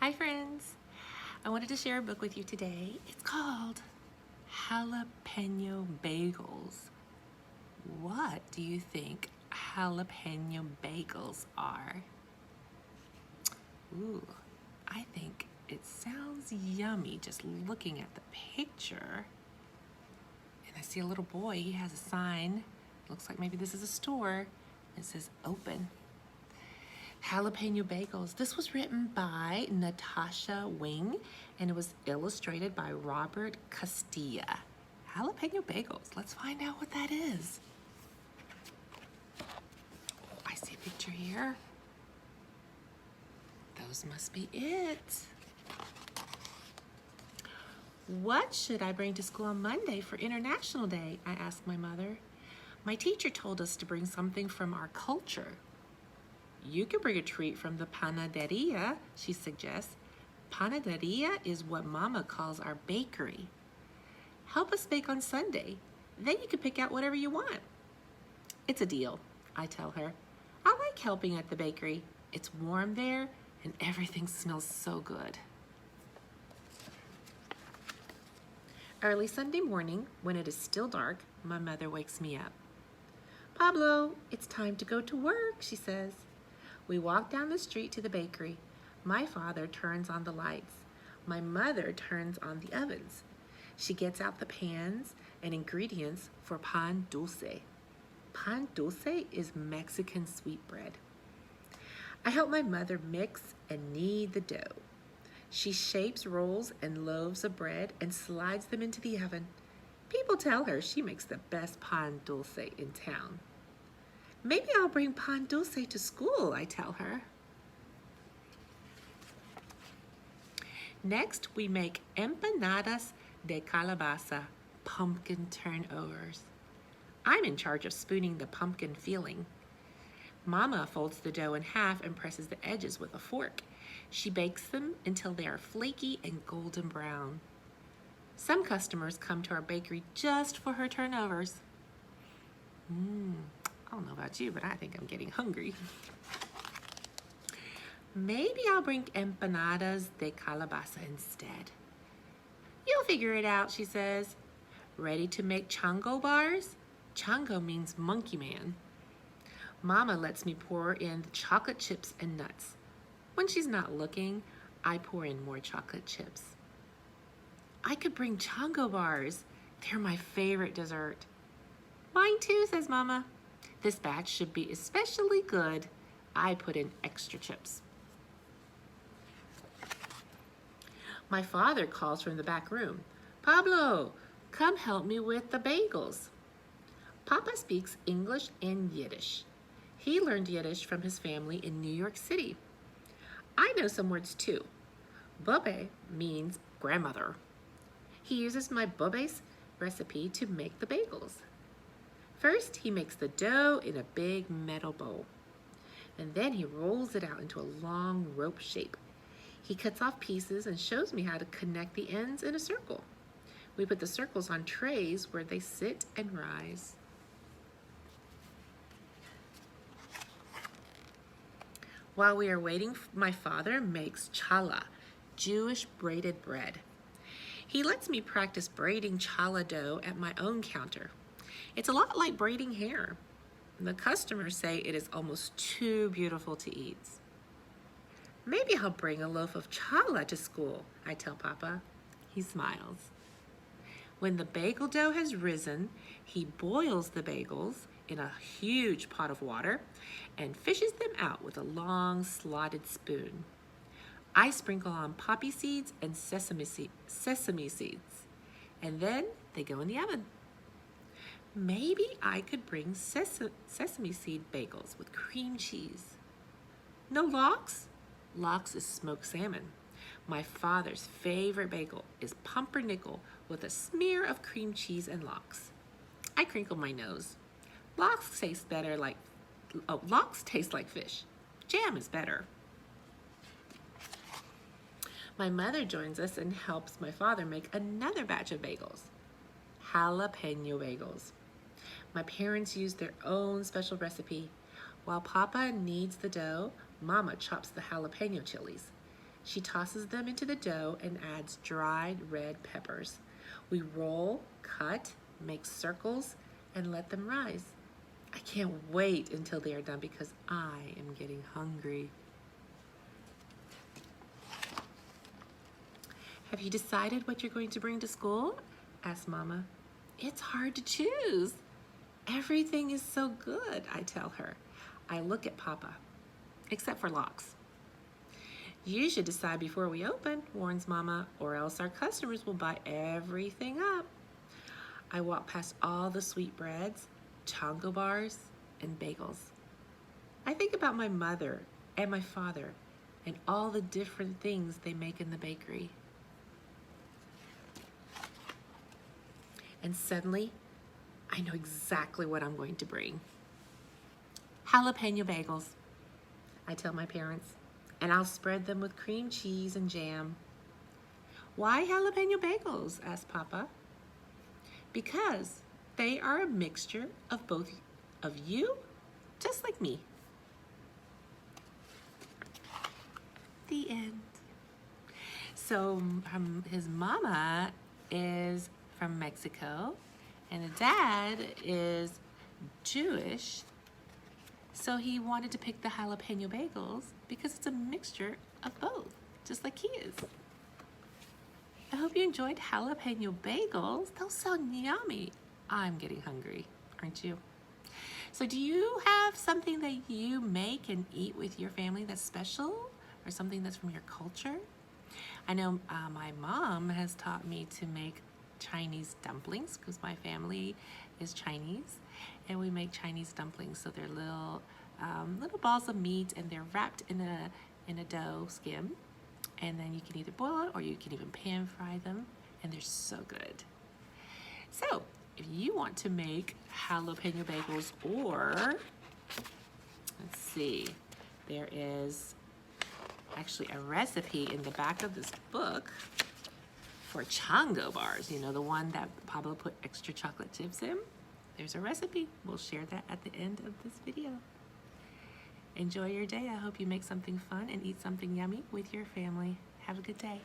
Hi friends! I wanted to share a book with you today. It's called Jalapeño Bagels. What do you think jalapeno bagels are? Ooh, I think it sounds yummy just looking at the picture. And I see a little boy, he has a sign. Looks like maybe this is a store. It says open. Jalapeño Bagels. This was written by Natasha and it was illustrated by Robert Casilla. Jalapeño Bagels. Let's find out what that is. I see a picture here. Those must be it. What should I bring to school on Monday for International Day? I asked my mother. My teacher told us to bring something from our culture. You can bring a treat from the panaderia, she suggests. Panaderia is what Mama calls our bakery. Help us bake on Sunday. Then you can pick out whatever you want. It's a deal, I tell her. I like helping at the bakery. It's warm there and everything smells so good. Early Sunday morning, when it is still dark, my mother wakes me up. Pablo, it's time to go to work, she says. We walk down the street to the bakery. My father turns on the lights. My mother turns on the ovens. She gets out the pans and ingredients for pan dulce. Pan dulce is Mexican sweetbread. I help my mother mix and knead the dough. She shapes rolls and loaves of bread and slides them into the oven. People tell her she makes the best pan dulce in town. Maybe I'll bring pan dulce to school, I tell her. Next, we make empanadas de calabaza, pumpkin turnovers. I'm in charge of spooning the pumpkin filling. Mama folds the dough in half and presses the edges with a fork. She bakes them until they are flaky and golden brown. Some customers come to our bakery just for her turnovers. I don't know about you, but I think I'm getting hungry. Maybe I'll bring empanadas de calabaza instead. You'll figure it out, she says. Ready to make chango bars? Chango means monkey man. Mama lets me pour in the chocolate chips and nuts. When she's not looking, I pour in more chocolate chips. I could bring chango bars. They're my favorite dessert. Mine too, says Mama. This batch should be especially good. I put in extra chips. My father calls from the back room. Pablo, come help me with the bagels. Papa speaks English and Yiddish. He learned Yiddish from his family in New York City. I know some words too. Bube means grandmother. He uses my bube's recipe to make the bagels. First, he makes the dough in a big metal bowl, and then he rolls it out into a long rope shape. He cuts off pieces and shows me how to connect the ends in a circle. We put the circles on trays where they sit and rise. While we are waiting, my father makes challah, Jewish braided bread. He lets me practice braiding challah dough at my own counter. It's a lot like braiding hair. The customers say it is almost too beautiful to eat. Maybe I'll bring a loaf of challah to school, I tell Papa. He smiles. When the bagel dough has risen, he boils the bagels in a huge pot of water and fishes them out with a long slotted spoon. I sprinkle on poppy seeds and sesame seeds, and then they go in the oven. Maybe I could bring sesame seed bagels with cream cheese. No lox? Lox is smoked salmon. My father's favorite bagel is pumpernickel with a smear of cream cheese and lox. I crinkle my nose. Lox taste like fish. Jam is better. My mother joins us and helps my father make another batch of bagels. Jalapeño bagels. My parents use their own special recipe. While Papa kneads the dough, Mama chops the jalapeno chilies. She tosses them into the dough and adds dried red peppers. We roll, cut, make circles, and let them rise. I can't wait until they are done because I am getting hungry. Have you decided what you're going to bring to school? Asked Mama. It's hard to choose. Everything is so good, I tell her. I look at Papa, except for lox. You should decide before we open, warns Mama, or else our customers will buy everything up. I walk past all the sweetbreads, Chongo bars, and bagels. I think about my mother and my father and all the different things they make in the bakery. And suddenly, I know exactly what I'm going to bring. Jalapeño bagels, I tell my parents, and I'll spread them with cream cheese and jam. Why jalapeno bagels? Asked Papa. Because they are a mixture of both of you, just like me. The end. So his mama is from Mexico and the dad is Jewish. So he wanted to pick the jalapeno bagels because it's a mixture of both, just like he is. I hope you enjoyed jalapeno bagels. Those sound yummy. I'm getting hungry, aren't you? So do you have something that you make and eat with your family that's special or something that's from your culture? I know my mom has taught me to make Chinese dumplings because my family is Chinese, and we make Chinese dumplings. So they're little balls of meat, and they're wrapped in a dough skim, and then you can either boil it or you can even pan fry them, and they're so good. So if you want to make jalapeno bagels, or let's see, there is actually a recipe in the back of this book for Chongo bars, you know, the one that Pablo put extra chocolate chips in. There's a recipe. We'll share that at the end of this video. Enjoy your day. I hope you make something fun and eat something yummy with your family. Have a good day.